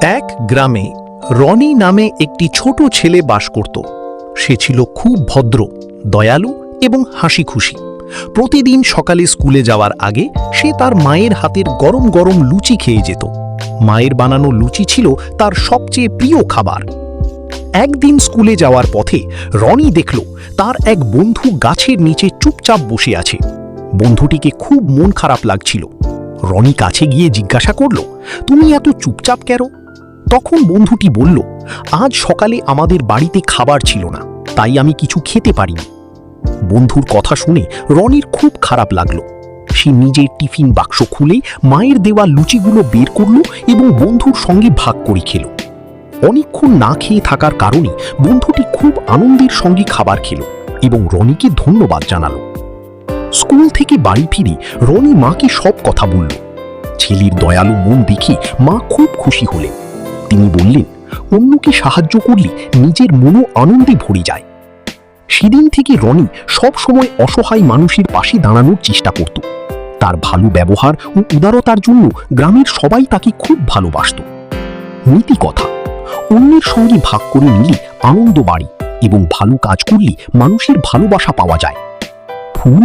এক গ্রামে রনি নামে একটি ছোট ছেলে বাস করত। সে ছিল খুব ভদ্র, দয়ালু এবং হাসি খুশি। প্রতিদিন সকালে স্কুলে যাওয়ার আগে সে তার মায়ের হাতের গরম গরম লুচি খেয়ে যেত। মায়ের বানানো লুচি ছিল তার সবচেয়ে প্রিয় খাবার। একদিন স্কুলে যাওয়ার পথে রনি দেখল তার এক বন্ধু গাছের নিচে চুপচাপ বসে আছে। বন্ধুটিকে খুব মন খারাপ লাগছিল। রনি কাছে গিয়ে জিজ্ঞাসা করল, তুমি এত চুপচাপ কেন? তখন বন্ধুটি বলল, আজ সকালে আমাদের বাড়িতে খাবার ছিল না, তাই আমি কিছু খেতে পারিনি। বন্ধুর কথা শুনে রনির খুব খারাপ লাগলো। সে নিজের টিফিন বাক্স খুলে মায়ের দেওয়া লুচিগুলো বের করল এবং বন্ধুর সঙ্গে ভাগ করে খেল। অনেকক্ষণ না খেয়ে থাকার কারণে বন্ধুটি খুব আনন্দের সঙ্গে খাবার খেল এবং রনিকে ধন্যবাদ জানালো। স্কুল থেকে বাড়ি ফিরে রনি মাকে সব কথা বলল। ছেলের দয়ালু মন দেখে মা খুব খুশি হলেন। তিনি বললেন, অন্যকে সাহায্য করলে নিজের মনও আনন্দে ভরে যায়। সেদিন থেকে রনি সব সময় অসহায় মানুষের পাশে দাঁড়ানোর চেষ্টা করত। তার ভালো ব্যবহার ও উদারতার জন্য গ্রামের সবাই তাকে খুব ভালোবাসত। নীতি কথা, অন্যের সঙ্গে ভাগ করে নিলে আনন্দ বাড়ে এবং ভালো কাজ করলে মানুষের ভালোবাসা পাওয়া যায়। ফুল